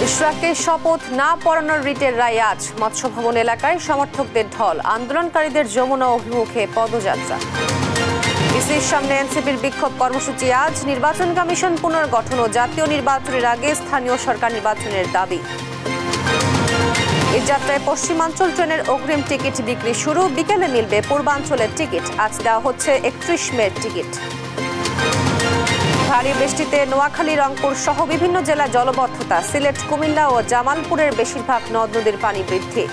ইশরাককে শপথ না পড়ানোর রিটের রায় আজ। মৎস্য ভবন এলাকায় সমর্থকদের ঢল, আন্দোলনকারীদের যমুনা অভিমুখে পদযাত্রা। ইসির সামনে এনসিপির বিক্ষোভ কর্মসূচি আজ। নির্বাচন কমিশন পুনর্গঠন ও জাতীয় নির্বাচনের আগে স্থানীয় সরকার নির্বাচনের দাবি। এই যাত্রায় পশ্চিমাঞ্চল ট্রেনের অগ্রিম টিকিট বিক্রি শুরু, বিকেলে মিলবে পূর্বাঞ্চলের টিকিট। আজ দেওয়া হচ্ছে 31 মের টিকিট। ভারী বৃষ্টিতে নোয়াখালী, রংপুর সহ বিভিন্ন জেলায় জলবদ্ধতা। সিলেট, কুমিল্লা ও জামালপুরের বেশিরভাগ নদ নদীর পানি বৃদ্ধি।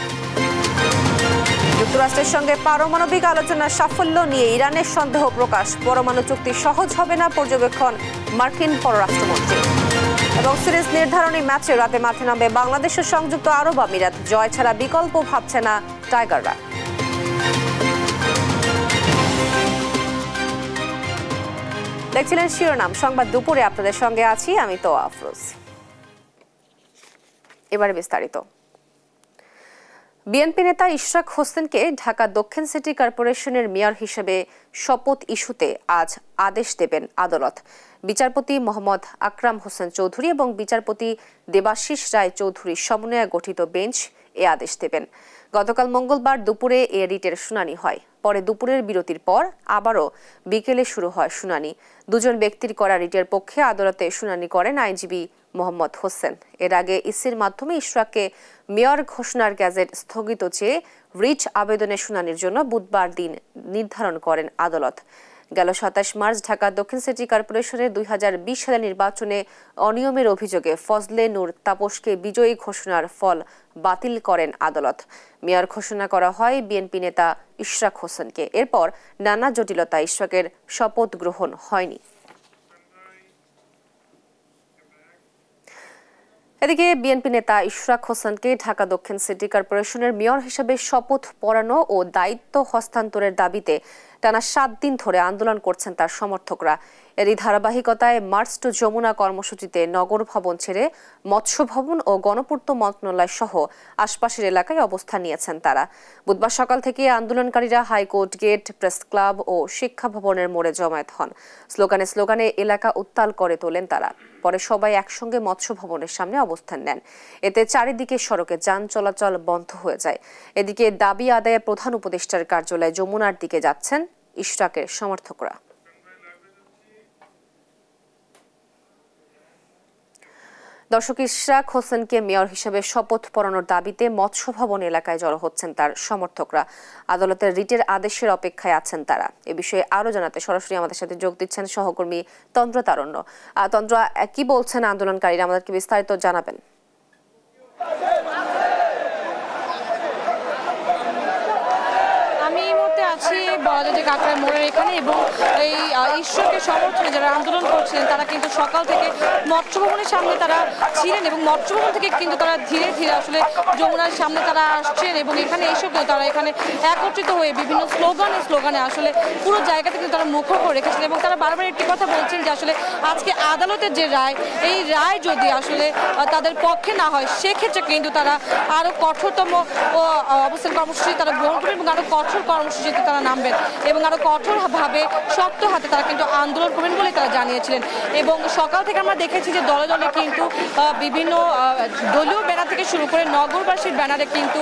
যুক্তরাষ্ট্রের সঙ্গে পারমাণবিক আলোচনার সাফল্য নিয়ে ইরানের সন্দেহ প্রকাশ। পরমাণু চুক্তি সহজ হবে না পর্যবেক্ষণ মার্কিন পররাষ্ট্রমন্ত্রী। এবং সিরিজ নির্ধারণী ম্যাচে রাতে মাঠে নামবে বাংলাদেশের সংযুক্ত আরব আমিরাত। জয় ছাড়া বিকল্প ভাবছে না টাইগাররা। দেখছিলেন শিরোনাম সংবাদ দুপুরে, আপনাদের সঙ্গে আছি আমি তো আফরোজ। এবারে বিস্তারিত। বিএনপি নেতা ইশরাক হোসেনকে ঢাকা দক্ষিণ সিটি কর্পোরেশনের মেয়র হিসেবে শপথ ইস্যুতে আজ আদেশ দেবেন আদালত। বিচারপতি মোহাম্মদ আকরাম হোসেন চৌধুরী এবং বিচারপতি দেবাশিস রায় চৌধুরীর সমন্বয়ে গঠিত বেঞ্চ এ আদেশ দেবেন। গতকাল মঙ্গলবার দুপুরে এ রিটের শুনানি হয়। পরে দুপুরের বিরতির পর আবারও বিকেলে শুরু হয় শুনানি। দুজন ব্যক্তির করা রিটের পক্ষে আদালতে শুনানি করেন আইনজীবী মোহাম্মদ হোসেন। এর আগে ইসির মাধ্যমে ইশরাককে মেয়র ঘোষণার গ্যাজেট স্থগিত চেয়ে রিট আবেদনের শুনানির জন্য বুধবার দিন নির্ধারণ করেন আদালত। গেল 27 মার্চ ঢাকা দক্ষিণ সিটি কর্পোরেশনের 2020 সালের নির্বাচনে অনিয়মের অভিযোগে ফজলে নূর তাপসকে বিজয়ী ঘোষণার ফল বাতিল করেন আদালত। মেয়র ঘোষণা করা হয় বিএনপি নেতা ইশরাক হোসেনকে। এরপর নানা জটিলতা ইশরাকের শপথ গ্রহণ হয়নি। এদিকে বিএনপি নেতা ইশরাক হোসেনকে ঢাকা দক্ষিণ সিটি কর্পোরেশনের মেয়র হিসেবে শপথ পড়ানো ও দায়িত্ব হস্তান্তরের দাবিতে টানা 7 দিন ধরে আন্দোলন করছেন তার সমর্থকরা। এরই ধারাবাহিকতায় মার্চ টু যমুনা কর্মসূচিতে নগর ভবন ছেড়ে মৎস্য ভবন ও গণপূর্ত মন্ত্রণালয় সহ আশপাশের এলাকায় অবস্থান নিয়েছেন তারা। বুধবার সকাল থেকে আন্দোলনকারীরা হাইকোর্ট গেট, প্রেস ক্লাব ও শিক্ষা ভবনের মোড়ে জমায়েত হন। স্লোগানে স্লোগানে এলাকা উত্তাল করে তোলেন তারা। পরে সবাই একসঙ্গে মৎস্য ভবনের সামনে অবস্থান নেন। এতে চারিদিকে সড়কে যান চলাচল বন্ধ হয়ে যায়। এদিকে দাবি আদায়ে প্রধান উপদেষ্টার কার্যালয়ে যমুনার দিকে যাচ্ছেন ইশরাকের সমর্থকরা। দর্শক, ইশরাক হোসেনকে মেয়র হিসেবে শপথ পড়ানোর দাবিতে মৎস্য ভবন এলাকায় জড়ো হচ্ছেন তার সমর্থকরা। আদালতের রিটের আদেশের অপেক্ষায় আছেন তারা। এ বিষয়ে আরো জানাতে সরাসরি আমাদের সাথে যোগ দিচ্ছেন সহকর্মী তন্দ্র তারণ্য। তন্দ্র, কি বলছেন আন্দোলনকারীরা, আমাদেরকে বিস্তারিত জানাবেন। আছি বলা যায় যে কাকড়ার মোড়ের এখানে, এবং এই ঈশ্বরকের সমর্থনে যারা আন্দোলন করছিলেন তারা কিন্তু সকাল থেকে মৎস্য ভবনের সামনে তারা ছিলেন এবং মৎস্য ভবন থেকে কিন্তু তারা ধীরে ধীরে আসলে যমুনার সামনে তারা আসছেন এবং এখানে এসে তারা এখানে একত্রিত হয়ে বিভিন্ন স্লোগানে আসলে পুরো জায়গাতে কিন্তু তারা মুখর করে রেখেছিলেন এবং তারা বারবার একটি কথা বলছেন যে আসলে আজকে আদালতের যে রায়, এই রায় যদি আসলে তাদের পক্ষে না হয় সেক্ষেত্রে কিন্তু তারা আরো কঠোরতম অবস্থান কর্মসূচি তারা গ্রহণ করবেন এবং আরো কঠোর কর্মসূচিতে তারা নামবেন এবং আরো কঠোরভাবে শক্ত হাতে তারা কিন্তু আন্দোলন করবেন বলে তারা জানিয়েছিলেন। এবং সকাল থেকে আমরা দেখেছি যে দলে দলে কিন্তু বিভিন্ন দলীয় ব্যানার থেকে শুরু করে নগরবাসীর ব্যানারে কিন্তু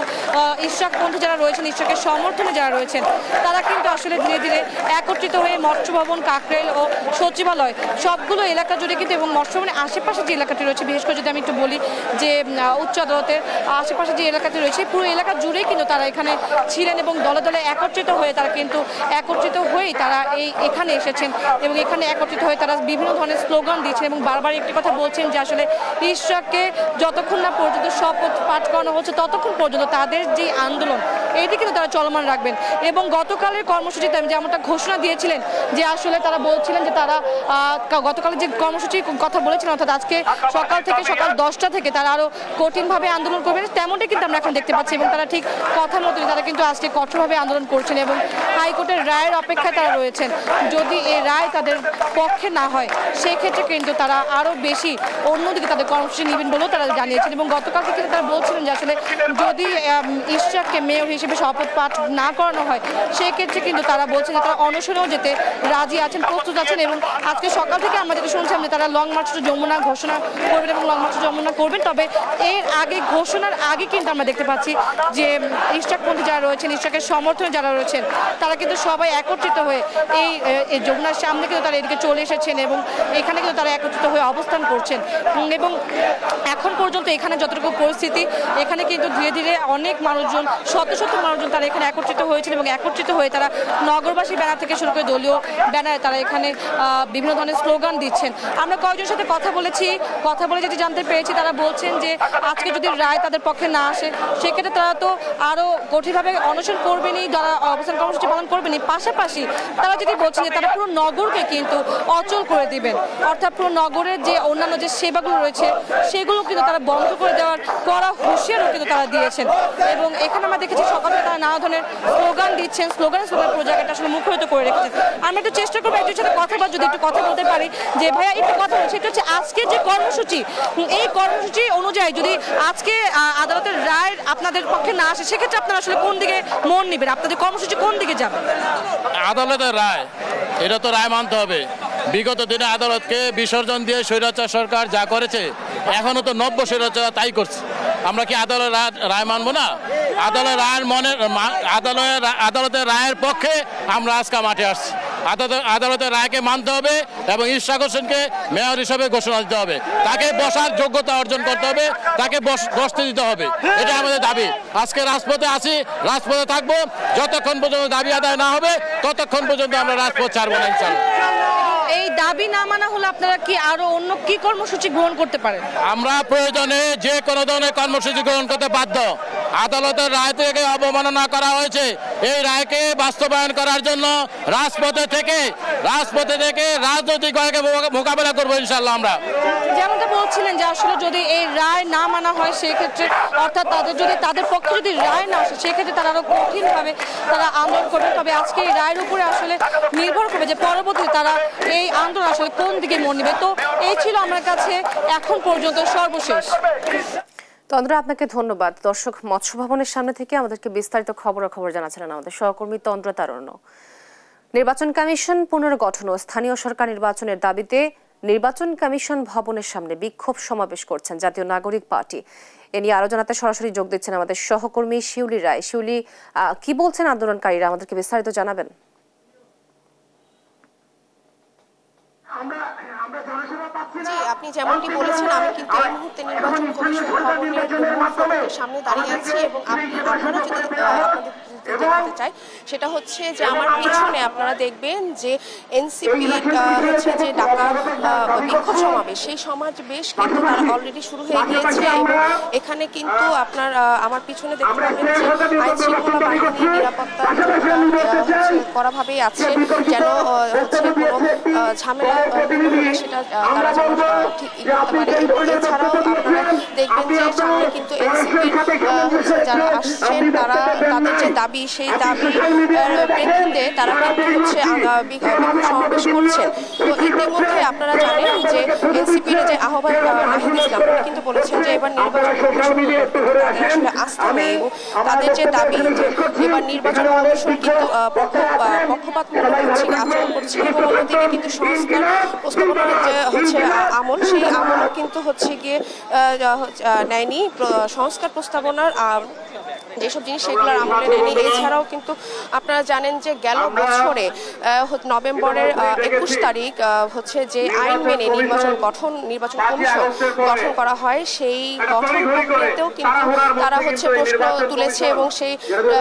ইশরাকপন্থী যারা রয়েছেন, ইশরাকের সমর্থনে যারা রয়েছেন তারা কিন্তু আসলে ধীরে ধীরে একত্রিত হয়ে মৎস্য ভবন, কাকরেল ও সচিবালয় সবগুলো এলাকা জুড়ে কিন্তু এবং মৎস্য ভবনের আশেপাশে যে এলাকাটি রয়েছে, বিশেষ করে যদি আমি একটু বলি যে উচ্চ আদালতের আশেপাশে যে এলাকাটি রয়েছে পুরো এলাকা জুড়েই কিন্তু তারা এখানে ছিলেন এবং দলে দলে একত্রিত হয়ে তারা কিন্তু একত্রিত হয়েই তারা এখানে এসেছেন এবং এখানে একত্রিত হয়ে তারা বিভিন্ন ধরনের স্লোগান দিচ্ছেন এবং বারবার একটি কথা বলছেন যে আসলে ইশরাককে যতক্ষণ না পর্যন্ত শপথ পাঠ করানো হচ্ছে ততক্ষণ পর্যন্ত তাদের যে আন্দোলন এইটি কিন্তু তারা চলমান রাখবেন। এবং গতকালের কর্মসূচিতে যেমনটা ঘোষণা দিয়েছিলেন যে আসলে তারা বলছিলেন যে তারা গতকালের যে কর্মসূচির কথা বলেছিলেন অর্থাৎ আজকে সকাল থেকে সকাল 10টা থেকে তারা আরো কঠিনভাবে আন্দোলন করবেন, তেমনটাই কিন্তু আমরা এখন দেখতে পাচ্ছি এবং তারা ঠিক কথা মতোই তারা কিন্তু আজকে কঠোরভাবে আন্দোলন করছেন এবং হাইকোর্ট হাইকোর্টের রায়ের অপেক্ষায় তারা রয়েছেন। যদি এই রায় তাদের পক্ষে না হয় সেই ক্ষেত্রে কিন্তু তারা আরও বেশি অন্যদিকে তাদের কর্মসূচি নেবেন বলেও তারা জানিয়েছেন। এবং গতকালকে কিন্তু তারা বলছিলেন যে আসলে যদি ইশরাককে মেয়র হিসেবে শপথ পাঠ না করানো হয় সেই ক্ষেত্রে কিন্তু তারা বলছেন যে তারা অনশনেও যেতে রাজি আছেন, প্রস্তুত আছেন। এবং আজকে সকাল থেকে আমরা যেটা শুনছিলাম যে তারা লং মার্চ টু যমুনা ঘোষণা করবেন এবং লং মার্চ টু যমুনা করবেন। তবে এর আগে ঘোষণার আগে কিন্তু আমরা দেখতে পাচ্ছি যে ইশরাকপন্থী যারা রয়েছেন, ইশরাকের সমর্থনে যারা রয়েছেন তারা কিন্তু সবাই একত্রিত হয়ে এই যমুনার সামনে কিন্তু তারা এদিকে চলে এসেছেন এবং এখানে কিন্তু তারা একত্রিত হয়ে অবস্থান করছেন। এবং এখন পর্যন্ত এখানে যতটুকু পরিস্থিতি, এখানে কিন্তু ধীরে ধীরে অনেক মানুষজন, শত শত মানুষজন তারা এখানে একত্রিত হয়েছেন এবং একত্রিত হয়ে তারা নগরবাসী ব্যানার থেকে শুরু করে দলীয় ব্যানারে তারা এখানে বিভিন্ন ধরনের স্লোগান দিচ্ছেন। আমরা কয়েকজনের সাথে কথা বলে যেটি জানতে পেরেছি, তারা বলছেন যে আজকে যদি রায় তাদের পক্ষে না আসে সেক্ষেত্রে তারা তো আরও কঠিনভাবে অনশন করবেনই, যারা অবস্থান কর্মসূচি পালন করবেনই। পাশাপাশি তারা যদি বলছেন যে তারা পুরো নগরকে কিন্তু অচল করে দিবেন, অর্থাৎ পুরো নগরের যে অন্যান্য যে সেবাগুলো রয়েছে সেগুলো কিন্তু তারা বন্ধ করে দেওয়ার কড়া হুঁশিয়ারও কিন্তু তারা দিয়েছেন। এবং এখানে আমরা দেখেছি সকালে তারা নানা ধরনের স্লোগান দিচ্ছেন, স্লোগান পুরো জায়গাটা আসলে মুখরিত করে রেখেছেন। আমি একটু চেষ্টা করবো একজনের সাথে কথা বলার, যদি একটু কথা বলতে পারি। যে ভাইয়া একটু কথা বলছি, সেটা হচ্ছে আজকের যে কর্মসূচি, এই কর্মসূচি অনুযায়ী যদি আজকে আদালতের রায় আপনাদের পক্ষে না আসে সেক্ষেত্রে আপনারা আসলে কোন দিকে মন নেবেন, আপনাদের কর্মসূচি কোন দিকে যাবে? আদালতের রায়, এটা তো রায় মানতে হবে। বিগত দিনে আদালতকে বিসর্জন দিয়ে স্বৈরাচার সরকার যা করেছে, এখনো তো নব্য স্বৈরাচার তাই করছে। আমরা কি আদালতের রায় মানবো না? আদালতের রায়ের পক্ষে আমরা আজকে মাঠে আসছি। আদালতের রায়কে মানতে হবে এবং ইশরাক হোসেনকে মেয়র হিসেবে ঘোষণা দিতে হবে। তাকে বসার যোগ্যতা অর্জন করতে হবে, তাকে বসতে দিতে হবে। এটা আমাদের দাবি। আজকে রাজপথে আছি, রাজপথে থাকবো যতক্ষণ পর্যন্ত দাবি আদায় না হবে, ততক্ষণ পর্যন্ত আমরা রাজপথ ছাড়বো না ইনশাআল্লাহ। এই দাবি না মানা হলে আপনারা কি আরো অন্য কি কর্মসূচি গ্রহণ করতে পারেন? আমরা প্রয়োজনে যে কোনো ধরনের কর্মসূচি গ্রহণ করতে বাধ্য। আদালতের রায় থেকে অবমাননা করা হয়েছে, এই রায়কে বাস্তবায়ন করার জন্য রাজপথে থেকে রাজনৈতিক মোকাবেলা করবো ইনশাআল্লাহ। আমরা যেমনটা বলছিলেন যে আসলে যদি এই রায় না মানা হয় সেই ক্ষেত্রে, অর্থাৎ তাদের পক্ষে যদি রায় না আসে সেক্ষেত্রে তারা আরো কঠিনভাবে তারা আন্দোলন করবে। তবে আজকে এই রায়ের উপরে আসলে নির্ভর করবে যে পরবর্তী তারা এই আন্দোলন আসলে কোন দিকে মন নেবে। তো এই ছিল আমার কাছে এখন পর্যন্ত সর্বশেষ। তন্দ্রা, আপনাকে ধন্যবাদ। দর্শক, মৎস্য ভবনের সামনে থেকে আমাদেরকে বিস্তারিত খবর জানাচ্ছিলেন আমাদের সহকর্মী তন্দ্রা তারণ্য। নির্বাচন কমিশন পুনর্গঠন ও স্থানীয় সরকার নির্বাচনের দাবিতে নির্বাচন কমিশন ভবনের সামনে বিক্ষোভ সমাবেশ করছেন জাতীয় নাগরিক পার্টি। এ নিয়ে আরো জানাতে সরাসরি যোগ দিচ্ছেন আমাদের সহকর্মী শিউলি রায়। শিউলি, কি বলছেন আন্দোলনকারীরা, আমাদেরকে বিস্তারিত জানাবেন। জি, আপনি যেমনটি বলেছেন, আমি কিন্তু এই মুহূর্তে নির্বাচন কমিশন ভবনের সামনে দাঁড়িয়ে আছি এবং আপনারা যদি দেখাতে চাই সেটা হচ্ছে যে আমার পিছনে আপনারা দেখবেন যে এনসিপি হচ্ছে যে ঢাকা বিক্ষোভ সমাবেশ, সেই সমাবেশ কিন্তু তারা অলরেডি শুরু হয়ে গিয়েছে এবং এখানে কিন্তু আপনার আমার পিছনে দেখতে পাবেন যে আইন শৃঙ্খলা বাহিনীর নিরাপত্তা কড়াভাবেই আছে, যেন হচ্ছে কোনো ঝামেলা সেটা তারা যেন ঠিক করতে পারে। এছাড়াও আপনারা দেখবেন যে সামনে কিন্তু এনসিপির যারা আসছেন তারা তাদের যে দাবি, সেই দাবির প্রেক্ষিতে তারা কিন্তু হচ্ছে বিক্ষোভ সমাবেশ করছেন। তো ইতিমধ্যে আপনারা জানেন যে এনসিপির যে আহ্বায়ক নাহিদ ইসলাম কিন্তু বলেছেন যে এবার নির্বাচন কমিশন তাদের আসলে আস্থা নেই এবং তাদের যে দাবি যে এবার নির্বাচন কমিশন কিন্তু পক্ষপাতমূলক আচরণ করছে এবং অন্যদিকে কিন্তু সংস্কার প্রস্তাবনার যে হচ্ছে আমল, সেই আমল কিন্তু হচ্ছে গিয়ে নেয়নি, সংস্কার প্রস্তাবনার যেসব জিনিস সেগুলোর আমলে নেয়নি। এছাড়াও কিন্তু আপনারা জানেন যে গেল বছরে নভেম্বরের 21 তারিখ হচ্ছে যে আইন মেনে নির্বাচন কমিশন গঠন করা হয়, সেই গঠন প্রক্রিয়াতেও কিন্তু তারা হচ্ছে প্রশ্ন তুলেছে এবং সেই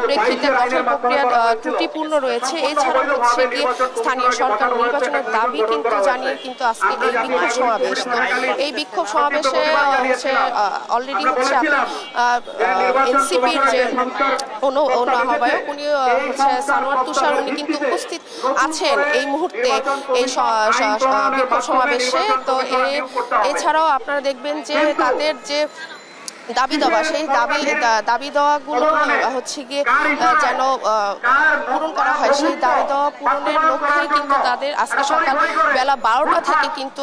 প্রেক্ষিতে গঠন প্রক্রিয়া ত্রুটিপূর্ণ রয়েছে। এছাড়াও হচ্ছে গিয়ে স্থানীয় সরকার নির্বাচনের দাবি কিন্তু জানিয়ে কিন্তু আজকে এই বিক্ষোভ সমাবেশ। তো এই বিক্ষোভ সমাবেশে হচ্ছে অলরেডি হচ্ছে আপনার এনসিপির যে আহ্বায়ক উনি হচ্ছে সানোয়ার তুষার, উনি কিন্তু উপস্থিত আছেন এই মুহূর্তে এই বিক্ষোভ সমাবেশে। তো এছাড়াও আপনারা দেখবেন যে তাদের যে দাবি দেওয়া, সেই দাবি দেওয়াগুলো হচ্ছে গিয়ে যেন পূরণ করা হয়, সেই দাবি দেওয়া পূরণের লক্ষ্যে কিন্তু তাদের আজকে সকাল বেলা 12টা থেকে কিন্তু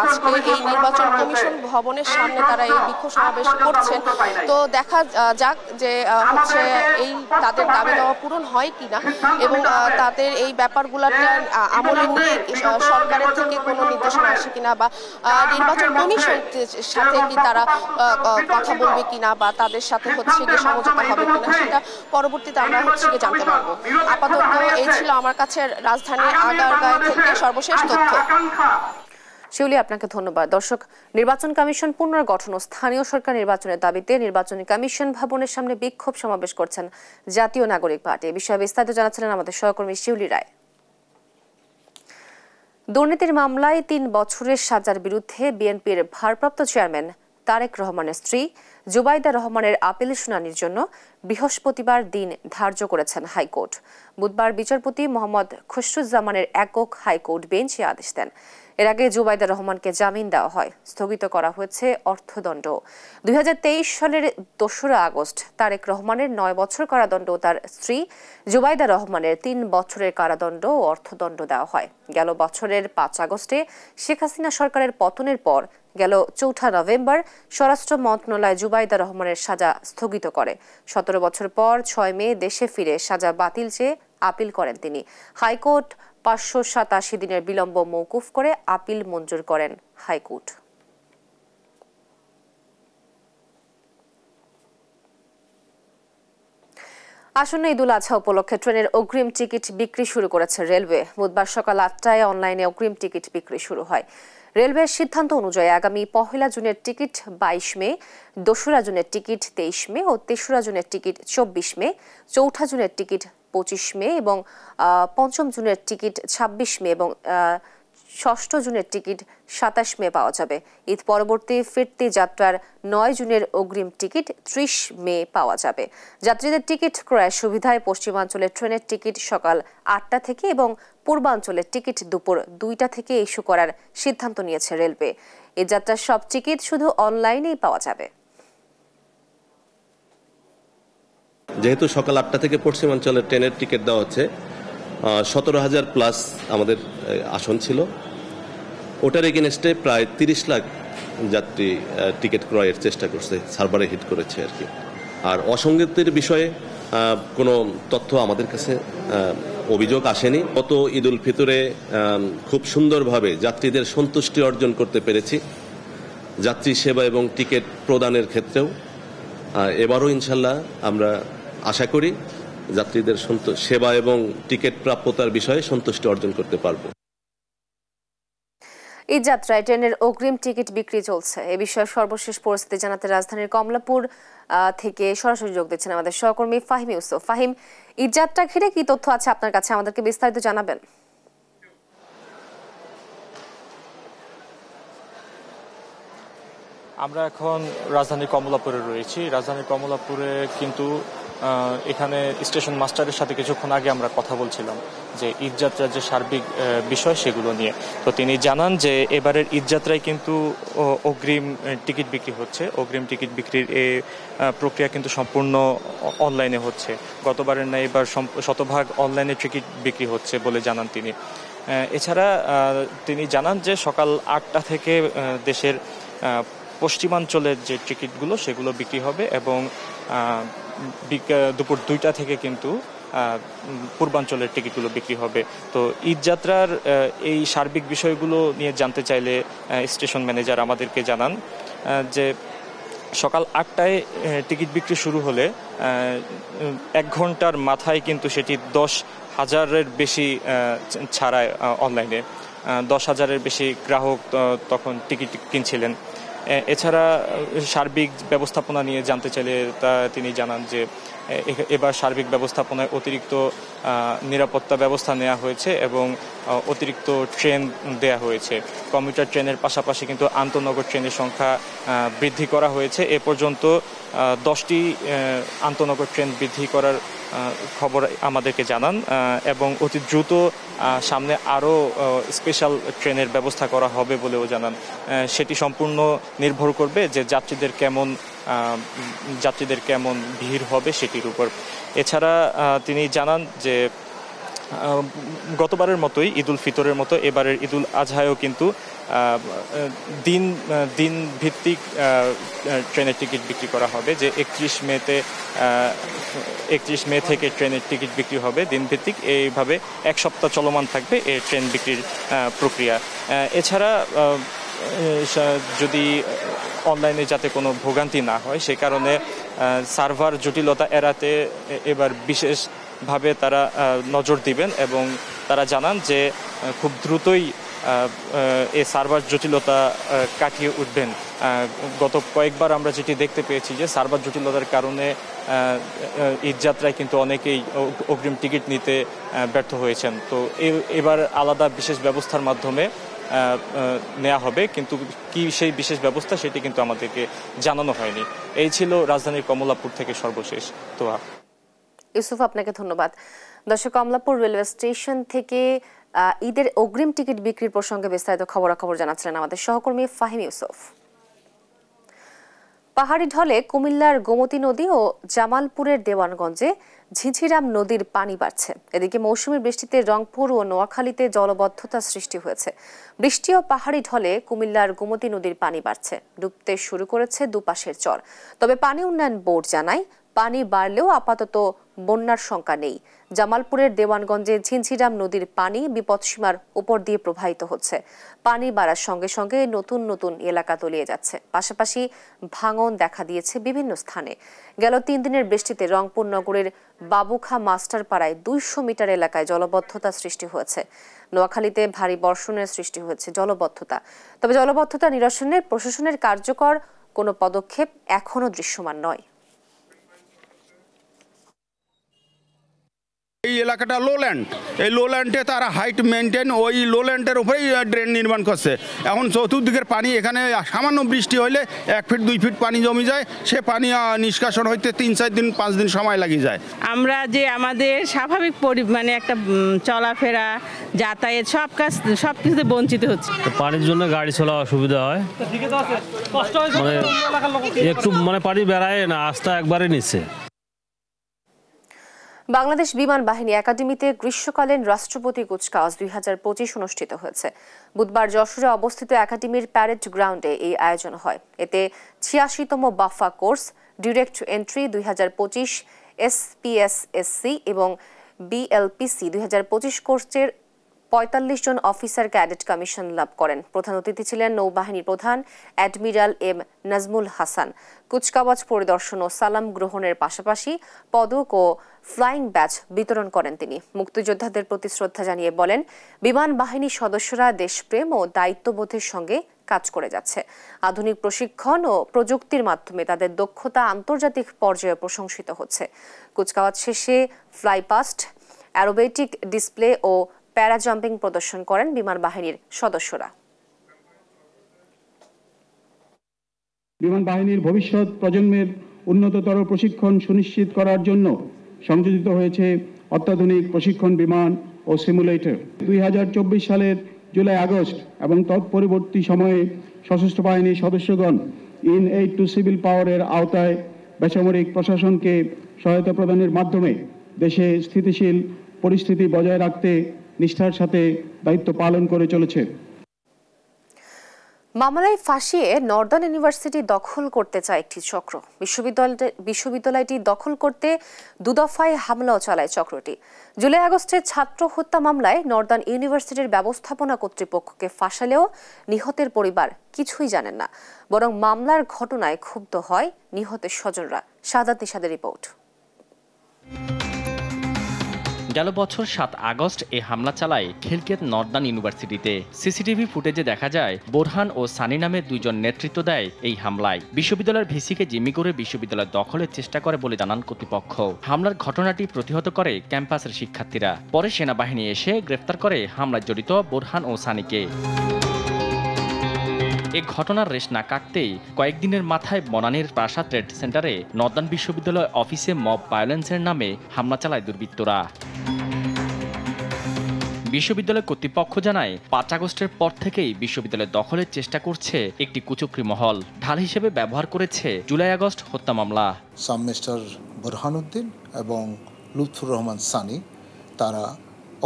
আজকে এই নির্বাচন কমিশন ভবনের সামনে তারা এই বিক্ষোভ সমাবেশ করছেন। তো দেখা যাক যে হচ্ছে এই তাদের দাবি দেওয়া পূরণ হয় কিনা এবং তাদের এই ব্যাপারগুলোতে আমলে নিয়ে সরকারের থেকে কোনো নির্দেশনা আসে কিনা বা নির্বাচন কমিশনের সাথে কি তারা কথা বলবে কিনা বা তাদের সাথে হচ্ছে গিয়ে সমঝোতা হবে কিনা সেটা পরবর্তীতে আমরা হচ্ছে গিয়ে জানতে পারবো। আপাতত এই ছিল আমার কাছে রাজধানী আগারগাঁও থেকে সর্বশেষ তথ্য। শিউলি, আপনাকে ধন্যবাদ। দর্শক, নির্বাচন কমিশন পুনর্গঠন ও স্থানীয় সরকার নির্বাচনের দাবিতে নির্বাচনী কমিশন ভবনের সামনে বিক্ষোভ সমাবেশ করছেন জাতীয় নাগরিক পার্টি। এ বিষয়ে বিস্তারিত জানাচ্ছিলেন আমাদের সহকর্মী শিউলি রায়। দুর্নীতির মামলায় ৩ বছরের সাজার বিরুদ্ধে বিএনপির ভারপ্রাপ্ত চেয়ারম্যান তারেক রহমানের স্ত্রী জুবাইদা রহমানের আপিল শুনানির জন্য বৃহস্পতিবার দিন ধার্য করেছেন হাইকোর্ট। বুধবার বিচারপতি মোহাম্মদ খসরুজ্জামানের একক হাইকোর্ট বেঞ্চ এ আদেশ দেন। এর আগে জুবাইদা রহমানকে জামিন দেওয়া হয়, স্থগিত করা হয়েছে অর্থদণ্ড। 2023 সালের 2রা আগস্ট তারেক রহমানের 9 বছর কারাদণ্ড ও তার স্ত্রী জুবাইদা রহমানের 3 বছরের কারাদণ্ড ও অর্থদণ্ড দেওয়া হয়। গেল বছরের 5 আগস্টে শেখ হাসিনা সরকারের পতনের পর গেল 4 নভেম্বর স্বরাষ্ট্র মন্ত্রণালয় জুবাইদা রহমানের সাজা স্থগিত করে। 17 বছর পর 6 মে দেশে ফিরে সাজা বাতিল চেয়ে আপিল করেন তিনি। হাইকোর্ট 587 দিনের বিলম্ব মওকুফ করে আপিল মঞ্জুর করেন হাইকোর্ট। আসন্ন ঈদুল আজহা উপলক্ষে ট্রেনের অগ্রিম টিকিট বিক্রি শুরু করেছে রেলওয়ে। বুধবার সকাল 8টায় অনলাইনে অগ্রিম টিকিট বিক্রি শুরু হয়। রেলওয়ের সিদ্ধান্ত অনুযায়ী আগামী 1 জুনের টিকিট 22 মে, 2রা জুনের টিকিট 23 মে ও 3রা জুনের টিকিট 24 মে, 4 জুনের টিকিট 25 মে এবং 5 জুনের টিকিট 26 মে এবং 6 জুনের টিকিট 27 মে পাওয়া যাবে। ঈদ পরবর্তী ফিরতি যাত্রার 9 জুনের অগ্রিম টিকিট 30 মে পাওয়া যাবে। যাত্রীদের টিকিট ক্রয়ের সুবিধায় পশ্চিমাঞ্চলের ট্রেনের টিকিট সকাল 8টা থেকে এবং পূর্বাঞ্চলের টিকিট দুপুর 2টা থেকে ইস্যু করার সিদ্ধান্ত নিয়েছে রেলওয়ে। এই যাত্রার সব টিকিট শুধু অনলাইনেই পাওয়া যাবে। যেহেতু সকাল 8টা থেকে পশ্চিমাঞ্চলের ট্রেনের টিকিট দেওয়া হচ্ছে, 17,000 প্লাস আমাদের আসন ছিল, ওটার এগেনস্টে প্রায় 30 লাখ যাত্রী টিকিট ক্রয়ের চেষ্টা করছে, সার্ভারে হিট করেছে আর কি। আর অসঙ্গতির বিষয়ে কোনো তথ্য আমাদের কাছে অভিযোগ আসেনি। গত ঈদ উল ফিতরে খুব সুন্দরভাবে যাত্রীদের সন্তুষ্টি অর্জন করতে পেরেছি যাত্রী সেবা এবং টিকিট প্রদানের ক্ষেত্রেও। এবারও ইনশাল্লাহ আমরা আশা করি যাত্রীদের সেবা এবং টিকিট প্রাপ্যতার বিষয়ে সন্তুষ্টি অর্জন করতে পারব। এই যাত্রায় ট্রেনের অগ্রিম টিকিট বিক্রি চলছে। এ বিষয়ে সর্বশেষ পরিস্থিতি জানাতে রাজধানীর কমলাপুর থেকে সরাসরি যোগ দিচ্ছেন আমাদের সহকর্মী ফাহিম ইউসুফ। ফাহিম, ঈদ যাত্রা ঘিরে কি তথ্য আছে আপনার কাছে, আমাদেরকে বিস্তারিত জানাবেন। আমরা এখন রাজধানীর কমলাপুরে রয়েছি। রাজধানীর কমলাপুরে কিন্তু এখানে স্টেশন মাস্টারের সাথে কিছুক্ষণ আগে আমরা কথা বলছিলাম যে ঈদযাত্রার যে সার্বিক বিষয় সেগুলো নিয়ে। তো তিনি জানান যে এবারের ঈদযাত্রায় কিন্তু অগ্রিম টিকিট বিক্রি হচ্ছে। অগ্রিম টিকিট বিক্রির এই প্রক্রিয়া কিন্তু সম্পূর্ণ অনলাইনে হচ্ছে। গতবারের ন্যায় এবার শতভাগ অনলাইনে টিকিট বিক্রি হচ্ছে বলে জানান তিনি। এছাড়া তিনি জানান যে সকাল 8টা থেকে দেশের পশ্চিমাঞ্চলের যে টিকিটগুলো সেগুলো বিক্রি হবে এবং দুপুর 2টা থেকে কিন্তু পূর্বাঞ্চলের টিকিটগুলো বিক্রি হবে। তো ঈদযাত্রার এই সার্বিক বিষয়গুলো নিয়ে জানতে চাইলে স্টেশন ম্যানেজার আমাদেরকে জানান যে সকাল 8টায় টিকিট বিক্রি শুরু হলে 1 ঘন্টার মাথায় কিন্তু সেটি 10,000-এর বেশি ছাড়ায় অনলাইনে 10,000-এর বেশি গ্রাহক তখন টিকিট কিনছিলেন। এছাড়া সার্বিক ব্যবস্থাপনা নিয়ে জানতে চাইলে তিনি জানান যে এবার সার্বিক ব্যবস্থাপনায় অতিরিক্ত নিরাপত্তা ব্যবস্থা নেওয়া হয়েছে এবং অতিরিক্ত ট্রেন দেয়া হয়েছে। কমিউটার ট্রেনের পাশাপাশি কিন্তু আন্তনগর ট্রেনের সংখ্যা বৃদ্ধি করা হয়েছে। এ পর্যন্ত 10টি আন্তনগর ট্রেন বৃদ্ধি করার খবর আমাদেরকে জানান এবং অতি দ্রুত সামনে আরও স্পেশাল ট্রেনের ব্যবস্থা করা হবে বলেও জানান। সেটি সম্পূর্ণ নির্ভর করবে যে যাত্রীদের কেমন যাত্রীদের কেমন ভিড় হবে সেটির উপর। এছাড়া তিনি জানান যে গতবারের মতোই ঈদুল ফিতরের মতো এবারের ঈদুল আজহায়ও কিন্তু দিন ভিত্তিক ট্রেনের টিকিট বিক্রি করা হবে, যে 31 মে থেকে ট্রেনের টিকিট বিক্রি হবে দিন ভিত্তিক। এইভাবে এক সপ্তাহ চলমান থাকবে এই ট্রেন বিক্রির প্রক্রিয়া। এছাড়া যদি অনলাইনে যাতে কোনো ভোগান্তি না হয় সে কারণে সার্ভার জটিলতা এড়াতে এবার বিশেষভাবে তারা নজর দিবেন এবং তারা জানান যে খুব দ্রুতই এই সার্ভার জটিলতা কাটিয়ে উঠবেন। গত কয়েকবার আমরা যেটি দেখতে পেয়েছি যে সার্ভার জটিলতার কারণে ঈদযাত্রায় কিন্তু অনেকেই অগ্রিম টিকিট নিতে ব্যর্থ হয়েছেন। তো এবার আলাদা বিশেষ ব্যবস্থার মাধ্যমে নেওয়া হবে, কিন্তু কি সেই বিশেষ ব্যবস্থা সেটি কিন্তু আমাদেরকে জানানো হয়নি। এই ছিল রাজধানীর কমলাপুর থেকে সর্বশেষ। তো ইউসুফ, আপনাকে ধন্যবাদ। দর্শক, কমলাপুর রেলওয়ে স্টেশন থেকে ঈদের অগ্রিম টিকিট বিক্রির প্রসঙ্গে বিস্তারিত খবরাখবর জানাচ্ছিলেন আমাদের সহকর্মী ফাহিম ইউসুফ। পাহাড়ি ঢলে কুমিল্লার গোমতী নদী ও জামালপুরের দেওয়ানগঞ্জে ঝিঝিরাম নদীর পানি বাড়ছে। এদিকে মৌসুমী বৃষ্টিতে রংপুর ও নোয়াখালীতে জলবদ্ধতা সৃষ্টি হয়েছে। বৃষ্টি ও পাহাড়ি ঢলে কুমিল্লার গোমতী নদীর পানি বাড়ছে, ডুবতে শুরু করেছে দুপাশের চর। তবে পানি উন্নয়ন বোর্ড জানায় পানি বাড়লেও আপাতত বন্যার শঙ্কা নেই। জামালপুরের দেওয়ানগঞ্জে ঝিঝিরাম নদীর পানি বিপদসীমার উপর দিয়ে প্রবাহিত হচ্ছে। পানি বাড়ার সঙ্গে সঙ্গে নতুন নতুন এলাকা তলিয়ে যাচ্ছে। পাশাপাশি ভাঙন দেখা দিয়েছে বিভিন্ন স্থানে। গেল 3 দিনের বৃষ্টিতে রংপুর নগরের বাবুখা মাস্টারপাড়ায় 200 মিটার এলাকায় জলবদ্ধতা সৃষ্টি হয়েছে। নোয়াখালীতে ভারী বর্ষণের সৃষ্টি হয়েছে জলবদ্ধতা। তবে জলবদ্ধতা নিরসনে প্রশাসনের কার্যকর কোনো পদক্ষেপ এখনো দৃশ্যমান নয়। এই এলাকাটা লোল্যান্ড, এই লোল্যান্ডে তারা হাইট মেনটেন ওই লোল্যান্ডের উপরেই ড্রেন নির্মাণ করছে। এখন চতুর্দিকের পানি, এখানে সামান্য বৃষ্টি হইলে 1 ফিট 2 ফিট পানি জমে যায়। সে পানি নিষ্কাশন হইতে 3-4 দিন 5 দিন সময় লাগে যায়। আমরা যে আমাদের স্বাভাবিক মানে একটা চলাফেরা, যাতায়াত সব কিছুতে বঞ্চিত হচ্ছে। পানির জন্য গাড়ি চলা অসুবিধা হয়, একটু পানি বেড়ায় না, আস্থা একবারে নিচ্ছে। বাংলাদেশ বিমান বাহিনী একাডেমিতে গ্রীষ্মকালীন রাষ্ট্রপতি কুচকাওয়াজ 2025 অনুষ্ঠিত হয়েছে। বুধবার যশোরে অবস্থিত একাডেমির প্যারেড গ্রাউন্ডে এই আয়োজন হয়। এতে 86তম বাফা কোর্স, ডিরেক্ট এন্ট্রি 2025, SPSSC এবং BLPC 2025 কোর্সের 45 জন অফিসার ক্যাডেট কমিশন লাভ করেন। প্রধান অতিথি ছিলেন নৌবাহিনীর প্রধান অ্যাডমিরাল এম নাজমুল হাসান। কুচকাওয়াজ পরিদর্শন ও সালাম গ্রহণের পাশাপাশি পদক ও ফ্লাইং ব্যাচ বিতরণ করেন তিনি। মুক্তিযোদ্ধাদের প্রতি শ্রদ্ধা জানিয়ে বলেন, বিমান বাহিনীর সদস্যরা দেশপ্রেম ও দায়িত্ববোধের সঙ্গে কাজ করে যাচ্ছে। আধুনিক প্রশিক্ষণ ও প্রযুক্তির মাধ্যমে তাদের দক্ষতা আন্তর্জাতিক পর্যায়ে প্রশংসিত হচ্ছে। কুচকাওয়াজ শেষে ফ্লাইপাস্ট, অ্যারোবেটিক ডিসপ্লে ও প্যারা জাম্পিং প্রদর্শন করেন বিমান বাহিনীর সদস্যরা। বিমান বাহিনীর ভবিষ্যৎ প্রজন্মের উন্নততর প্রশিক্ষণ সুনিশ্চিত করার জন্য সংযোজিত হয়েছে অত্যাধুনিক প্রশিক্ষণ বিমান ও সিমুলেটর। 2024 সালের জুলাই আগস্ট এবং তৎপরবর্তী সময়ে সশস্ত্র বাহিনীর সদস্যগণ ইন এইড টু সিভিল পাওয়ারের আওতায় বেসামরিক প্রশাসনকে সহায়তা প্রদানের মাধ্যমে দেশে স্থিতিশীল পরিস্থিতি বজায় রাখতে নিষ্ঠার সাথে দায়িত্ব পালন করে চলেছে। মামলায় ফাঁসিয়ে নর্দার্ন ইউনিভার্সিটি দখল করতে চায় একটি চক্র। বিশ্ববিদ্যালয়টি দখল করতে 2 দফায় হামলাও চালায় চক্রটি। জুলাই আগস্টে ছাত্র হত্যা মামলায় নর্দার্ন ইউনিভার্সিটির ব্যবস্থাপনা কর্তৃপক্ষকে ফাঁসালেও নিহতের পরিবার কিছুই জানেন না, বরং মামলার ঘটনায় ক্ষুব্ধ হয় নিহতের স্বজনরা। সাদাত নিশাদের রিপোর্ট। গেল বছর 7 আগস্ট এ হামলা চালায় খিলকেত নর্দার্ন ইউনিভার্সিটিতে। সিসিটিভি ফুটেজে দেখা যায় বোরহান ও সানি নামে 2 জন নেতৃত্ব দেয় এই হামলায়। বিশ্ববিদ্যালয়ের ভিসিকে জিম্মি করে বিশ্ববিদ্যালয় দখলের চেষ্টা করে বলে জানান কর্তৃপক্ষ। হামলার ঘটনাটি প্রতিহত করে ক্যাম্পাসের শিক্ষার্থীরা। পরে সেনাবাহিনী এসে গ্রেফতার করে হামলায় জড়িত বোরহান ও সানিকে। এই ঘটনার রেশ না কাটতেই কয়েকদিনের মাথায় বনানীর প্রাসাদ ট্রেড সেন্টারে নর্দার্ন বিশ্ববিদ্যালয় অফিসে মব ভায়োলেন্সের নামে হামলা চালায় দুর্বৃত্তরা। বিশ্ববিদ্যালয় কর্তৃপক্ষ জানায় 5 আগস্টের পর থেকেই বিশ্ববিদ্যালয় দখলের চেষ্টা করছে একটি কুচক্রী মহল। ঢাল হিসেবে ব্যবহার করেছে জুলাই আগস্ট হত্যা মামলা। মিস্টার বুরহানুদ্দিন এবং লুৎফুর রহমান সানি তারা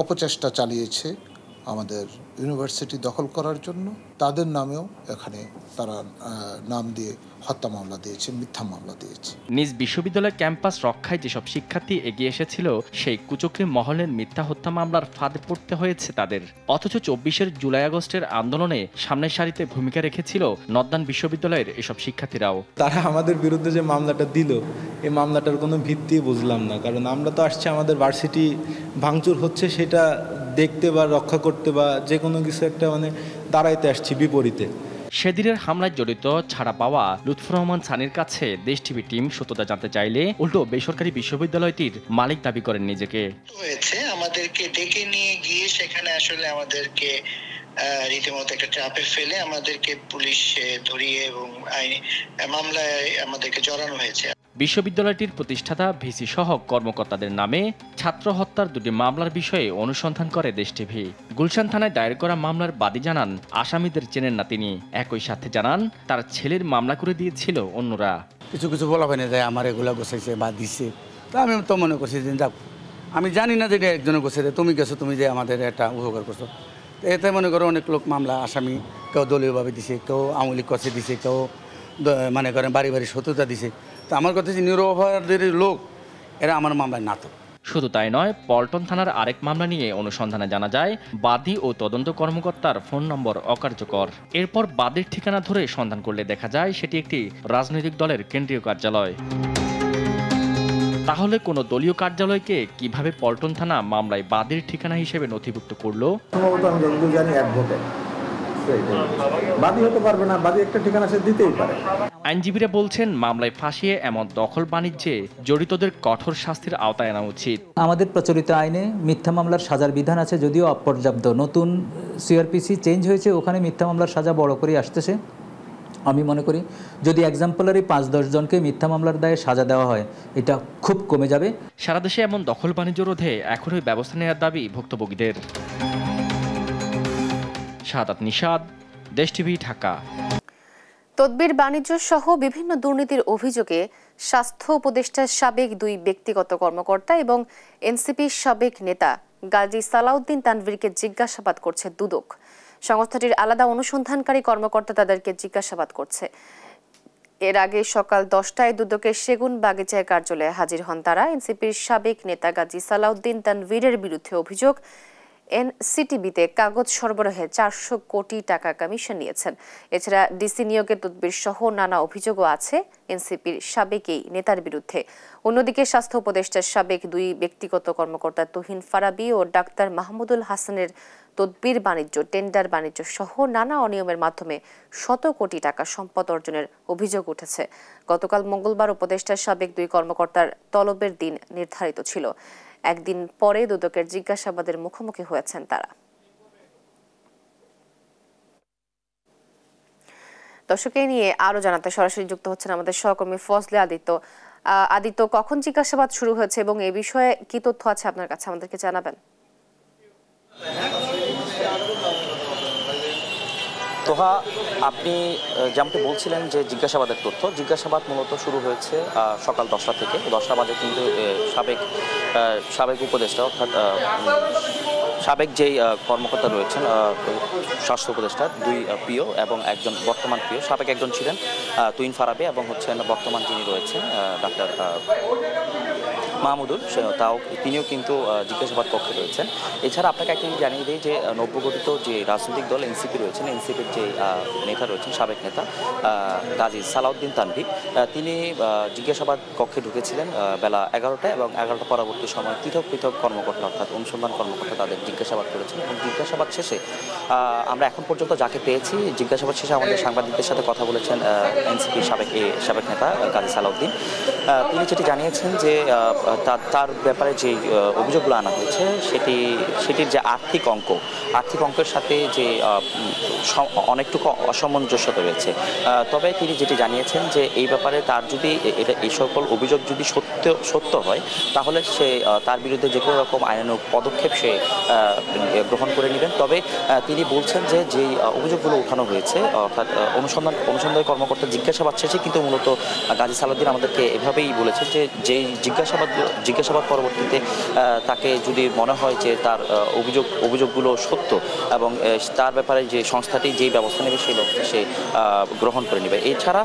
অপচেষ্টা চালিয়েছে আমাদের ইউনিভার্সিটি দখল করার জন্য। তাদের নামেও এখানে তারা নাম দিয়ে হত্যা মামলা দিয়েছে, মিথ্যা মামলা দিয়েছে। নিজ বিশ্ববিদ্যালয় ক্যাম্পাস রক্ষায় যেসব শিক্ষার্থী এগিয়ে এসেছিল সেই কুচক্রী মহলের মিথ্যা হত্যা মামলার ফাঁদে পড়তে হয়েছে তাদের। অথচ 24 জুলাই আগস্টের আন্দোলনে সামনের সারিতে ভূমিকা রেখেছিল নর্দার্ন বিশ্ববিদ্যালয়ের এসব শিক্ষার্থীরাও। তারা আমাদের বিরুদ্ধে যে মামলাটা দিল, এই মামলাটার কোনো ভিত্তি বুঝলাম না। কারণ আমরা তো আসছি আমাদের ভার্সিটি ভাঙচুর হচ্ছে সেটা দেখতে বা রক্ষা করতে বা যে কোনো কিছু একটা দাঁড়াইতে আসছি বিপরীতে। সেদিনের হামলায় জড়িত ছাড়া পাওয়া লুৎফুর রহমান সানির কাছে দেশ টিভি টিম সত্যতা জানতে চাইলে উল্টো বেসরকারি বিশ্ববিদ্যালয়টির মালিক দাবি করেন নিজেকে। আমাদেরকে ডেকে নিয়ে গিয়ে সেখানে আসলে আমাদেরকে রীতিমতো একটা চাপে ফেলে আমাদেরকে পুলিশ ধরিয়ে এবং আইনি মামলায় আমাদেরকে জড়ানো হয়েছে। বিশ্ববিদ্যালয়টির প্রতিষ্ঠাতা ভিসি সহ কর্মকর্তাদের নামে ছাত্র হত্যার 2টি মামলার বিষয়ে অনুসন্ধান করে দেশ টিভি। গুলশান থানায় দায়ের করা মামলার বাদী জানান আসামিদের চেনেন না তিনি। একই সাথে জানান তার ছেলের মামলা করে দিয়েছিল অন্যরা। কিছু কিছু বলা হয় না যে আমার এগুলা গোছাইছে বা দিচ্ছে, তা আমি তো মনে করছি যে যাক, আমি জানি না যে এটা একজনে গোছাইছে, তুমি গেছো, তুমি যে আমাদের একটা উপকার করছো। এতে মনে করো অনেক লোক মামলা আসামি, কেউ দলীয়ভাবে দিছে, কেউ আওয়ামী লীগ করছে দিছে, কেউ মনে করেন বাড়ি বাড়ি শত্রুতা দিছে। তো আমার কথা যে নিরপরাধের লোক এরা আমার মামলায় না তো। শুধু তাই নয়, পল্টন থানার আরেক মামলা নিয়ে অনুসন্ধানে জানা যায় বাদী ও তদন্ত কর্মকর্তার ফোন নম্বর অকার্যকর। এরপর বাদীর ঠিকানা ধরে সন্ধান করলে দেখা যায় সেটি একটি রাজনৈতিক দলের কেন্দ্রীয় কার্যালয়। তাহলে কোনো দলীয় কার্যালয়কে কিভাবে পল্টন থানা মামলায় বাদীর ঠিকানা হিসেবে নথিভুক্ত করলো? সম্ভবত আমি যতদূর জানি অ্যাডভোকেট বাদী হতে পারবে না, বাদী একটা ঠিকানা সে দিতেই পারে। আইনজীবীরা বলছেন মামলায় ফাঁসিয়ে এমন দখল বাণিজ্যে জড়িতদের কঠোর শাস্তির আওতায় আনা উচিত। আমাদের প্রচলিত আইনে মিথ্যা মামলার সাজার বিধান আছে, যদিও অপর্যাপ্ত। নতুন সিআরপিসি চেঞ্জ হয়েছে, ওখানে মিথ্যা মামলার সাজা বড় করে আসতেছে। আমি মনে করি যদি এক্সাম্পলারি 5-10 জনকে মিথ্যা মামলার দায়ে সাজা দেওয়া হয়, এটা খুব কমে যাবে। সারা দেশে এমন দখল বাণিজ্য রোধে এখনই ব্যবস্থা নেওয়ার দাবি ভুক্তভোগীদের। শাহাদাত নিশাদ, দেশ টিভি, ঢাকা। তদবির বাণিজ্য সহ বিভিন্ন দুর্নীতির অভিযোগে স্বাস্থ্য উপদেষ্টার সাবেক 2 ব্যক্তিগত কর্মকর্তা এবং এনসিপির সাবেক নেতা গাজী সালাউদ্দিন তানভীরকে জিজ্ঞাসাবাদ করছে দুদক। সংস্থাটির আলাদা অনুসন্ধানকারী কর্মকর্তা তাদেরকে জিজ্ঞাসাবাদ করছে। এর আগে সকাল 10টায় দুদকের সেগুন বাগিচায় কার্যালয়ে হাজির হন তারা। এনসিপির সাবেক নেতা গাজী সালাউদ্দিন তানভীরের বিরুদ্ধে অভিযোগ, এনসিটিবিতে কাগজ সরবরাহে 400 কোটি টাকা কমিশন নিয়েছেন। এছাড়া ডিসি নিয়োগের তদবির সহ নানা অভিযোগও আছে এনসিপির সাবেক এই নেতার বিরুদ্ধে। অন্যদিকে স্বাস্থ্য উপদেষ্টার সাবেক 2 ব্যক্তিগত কর্মকর্তা তুহিন ফারাবি ও ডাক্তার মাহমুদুল হাসানের তদবির বাণিজ্য, টেন্ডার বাণিজ্য সহ নানা অনিয়মের মাধ্যমে 100 কোটি টাকা সম্পদ অর্জনের অভিযোগ উঠেছে। গতকাল মঙ্গলবার উপদেষ্টার সাবেক 2 কর্মকর্তার তলবের দিন নির্ধারিত ছিল। একদিন পরে দুদকের জিজ্ঞাসাবাদের মুখোমুখি হয়েছেন তারা। দর্শককে নিয়ে আরো জানাতে সরাসরি যুক্ত হচ্ছেন আমাদের সহকর্মী ফজলে আদিত্য। আদিত্য, কখন জিজ্ঞাসাবাদ শুরু হয়েছে এবং এই বিষয়ে কি তথ্য আছে আপনার কাছে, আমাদেরকে জানাবেন। তোহা, আপনি যেমনটি বলছিলেন যে জিজ্ঞাসাবাদের তথ্য, জিজ্ঞাসাবাদ মূলত শুরু হয়েছে সকাল 10টা থেকে। 10টা বাজে কিন্তু সাবেক উপদেষ্টা অর্থাৎ সাবেক যেই কর্মকর্তা রয়েছেন স্বাস্থ্য উপদেষ্টার 2 পিও এবং একজন বর্তমান পিও, সাবেক একজন ছিলেন তুহিন ফারাবি এবং হচ্ছেন বর্তমান যিনি রয়েছেন ডাক্তার মাহমুদুল, তিনিও কিন্তু জিজ্ঞাসাবাদ কক্ষে রয়েছেন। এছাড়া আপনাকে একটা জানিয়ে দিই যে নব্যগঠিত যে রাজনৈতিক দল এনসিপি রয়েছেন, এনসিপির যে নেতা রয়েছেন সাবেক নেতা গাজী সালাউদ্দিন তানভীর, তিনি জিজ্ঞাসাবাদ কক্ষে ঢুকেছিলেন বেলা 11টায় এবং 11টা পরবর্তী সময় পৃথক পৃথক কর্মকর্তা অর্থাৎ অনুসন্ধান কর্মকর্তা তাদের জিজ্ঞাসাবাদ করেছেন। এবং জিজ্ঞাসাবাদ শেষে আমরা এখন পর্যন্ত যাকে পেয়েছি, জিজ্ঞাসাবাদ শেষে আমাদের সাংবাদিকদের সাথে কথা বলেছেন এনসিপির সাবেক নেতা গাজী সালাউদ্দিন। তিনি যেটি জানিয়েছেন যে তার ব্যাপারে যে অভিযোগগুলো আনা হয়েছে সেটির যে আর্থিক অঙ্কের সাথে যে অনেকটুকু অসামঞ্জস্যতা রয়েছে। তবে তিনি যেটি জানিয়েছেন যে এই ব্যাপারে তার যদি এই সকল অভিযোগ যদি সত্য হয় তাহলে সে তার বিরুদ্ধে যে কোনো রকম আইনানুগ পদক্ষেপ সে গ্রহণ করে নেবেন। তবে তিনি বলছেন যে যেই অভিযোগগুলো উঠানো হয়েছে অর্থাৎ অনুসন্ধান কর্মকর্তা জিজ্ঞাসাবাদ শেষে কিন্তু মূলত গাজী সালাউদ্দিন আমাদেরকে এভাবেই বলেছেন যে যেই জিজ্ঞাসাবাদ পরবর্তীতে তাকে যদি মনে হয় যে তার অভিযোগগুলো সত্য এবং তার ব্যাপারে যে সংস্থাটি যেই ব্যবস্থা নেবে সেই ব্যবস্থা সে গ্রহণ করে নেবে। এছাড়া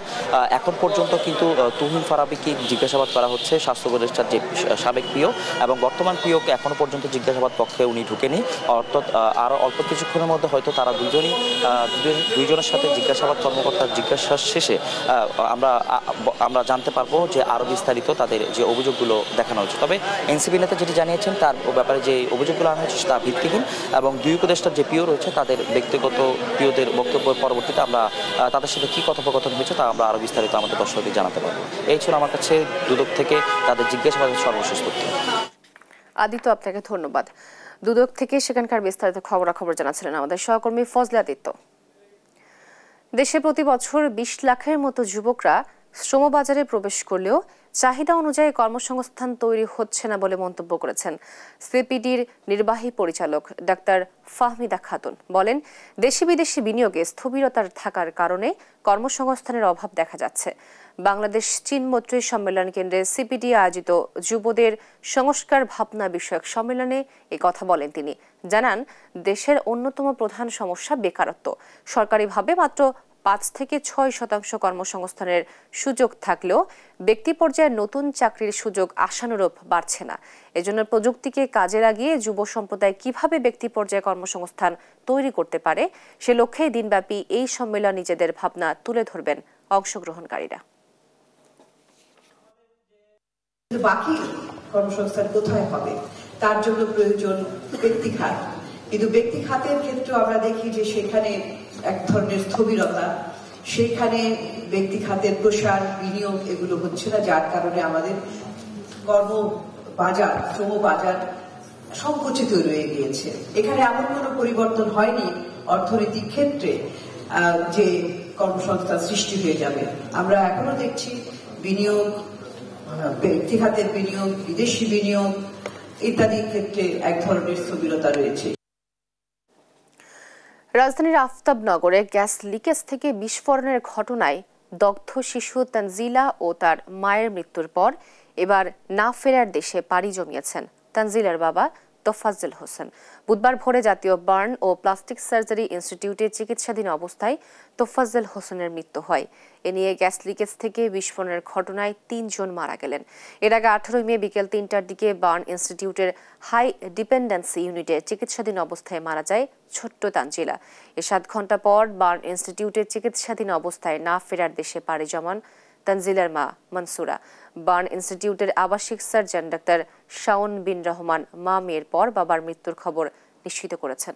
এখন পর্যন্ত কিন্তু তুহিন ফারাবিকে জিজ্ঞাসাবাদ করা হচ্ছে, স্বাস্থ্য উপদেষ্টার যে সাবেক পিও এবং বর্তমান পিওকে এখনো পর্যন্ত জিজ্ঞাসাবাদ কক্ষে উনি ঢুকেনি। অর্থাৎ আরও অল্প কিছুক্ষণের মধ্যে হয়তো তারা দুইজনের সাথে জিজ্ঞাসাবাদ কর্মকর্তার জিজ্ঞাসা শেষে আমরা জানতে পারবো যে আরও বিস্তারিত তাদের যে অভিযোগগুলো দেখানো হচ্ছে। তবে এনসিপি নেতা যেটি জানিয়েছেন তার ব্যাপারে যে অভিযোগগুলো আনা হচ্ছে তা ভিত্তিহীন এবং দুই উপদেষ্টার যে পিও রয়েছে তাদের ব্যক্তিগত পিওদের বক্তব্যের পরবর্তীতে আমরা তাদের সাথে কী কথোপকথন হয়েছে তা আমরা আরও বিস্তারিত আমাদের দর্শকদের জানাতে পারবো। এই ছিল আমার কাছে দুদক থেকে তাদের জিজ্ঞাসাবাদের সর্বশেষ তথ্য। আদিত্য, আপনাকে ধন্যবাদ। দুদক থেকে সেখানকার বিস্তারিত খবরাখবর জানাচ্ছিলেন আমাদের সহকর্মী ফজলে আদিত্য। দেশে প্রতি বছর 20 লাখের মতো যুবকরা শ্রমবাজারে প্রবেশ করলেও চাহিদা অনুযায়ী কর্মসংস্থান তৈরি হচ্ছে না বলে মন্তব্য করেছেন সিপিডির নির্বাহী পরিচালক ডাক্তার ফাহমিদা খাতুন। বলেন, দেশি বিদেশি বিনিয়োগে স্থবিরতার থাকার কারণে কর্মসংস্থানের অভাব দেখা যাচ্ছে। বাংলাদেশ চীন মৈত্রী সম্মেলন কেন্দ্রে সিপিডি আয়োজিত যুবদের সংস্কার ভাবনা বিষয়ক সম্মেলনে এ কথা বলেন তিনি। জানান, দেশের অন্যতম প্রধান সমস্যা বেকারত্ব। সরকারিভাবে মাত্র 5 থেকে 6% কর্মসংস্থানের সুযোগ থাকলেও ব্যক্তি পর্যায়ে নতুন চাকরির সুযোগ আশানুরূপ বাড়ছে না। এজন্য প্রযুক্তিকে কাজে লাগিয়ে যুব সম্প্রদায় কিভাবে ব্যক্তি পর্যায়ে কর্মসংস্থান তৈরি করতে পারে সে লক্ষ্যে দিনব্যাপী এই সম্মেলন নিজেদের ভাবনা তুলে ধরবেন অংশগ্রহণকারীরা। বাকি কর্মসংস্থান কোথায় হবে তার জন্য প্রয়োজন ব্যক্তি খাত, কিন্তু ব্যক্তি খাতের ক্ষেত্রে আমরা দেখি যে সেখানে এক ধরনের স্থবিরতা, সেখানে ব্যক্তি খাতের প্রসার বিনিয়োগ এগুলো হচ্ছে না, যার কারণে আমাদের কর্মবাজার শ্রমবাজার সংকুচিত রয়ে গিয়েছে। এখানে এমন কোনো পরিবর্তন হয়নি অর্থনৈতিক ক্ষেত্রে যে কর্মসংস্থান সৃষ্টি হয়ে যাবে। আমরা এখনো দেখছি বিনিয়োগ, ব্যক্তি খাতের বিনিয়োগ, বিদেশি বিনিয়োগ ইত্যাদি ক্ষেত্রে এক ধরনের স্থবিরতা রয়েছে। রাজধানীর আফতাবনগরে গ্যাস লিকেজ থেকে বিস্ফোরণের ঘটনায় দগ্ধ শিশু তানজিলা ও তার মায়ের মৃত্যুর পর এবার না ফেরার দেশে পাড়ি জমিয়েছেন তানজিলার বাবা তোফাজ্জল হোসেন। বুধবার ভোরে জাতীয় বার্ন ও প্লাস্টিক সার্জারি ইনস্টিটিউটে চিকিৎসাধীন অবস্থায় তোফাজ্জল হোসেনের মৃত্যু হয়। এ নিয়ে গ্যাস লিকেজ থেকে বিস্ফোরণের ঘটনায় 3 জন মারা গেলেন। এর আগে 18 মে বিকেল 3টার দিকে বার্ন ইনস্টিটিউটের হাই ডিপেন্ডেন্সি ইউনিটে চিকিৎসাধীন অবস্থায় মারা যায় ছোট্ট তানজিলা। 7 ঘন্টা পর বার্ন ইনস্টিটিউটে চিকিৎসাধীন অবস্থায় না ফেরার দেশে পাড়ি জমান তানজিলার মা মনসুরা। বার্ন ইনস্টিটিউটের আবাসিক সার্জন ডাক্তার শাওন বিন রহমান মা মেয়ের পর বাবার মৃত্যুর খবর নিশ্চিত করেছেন।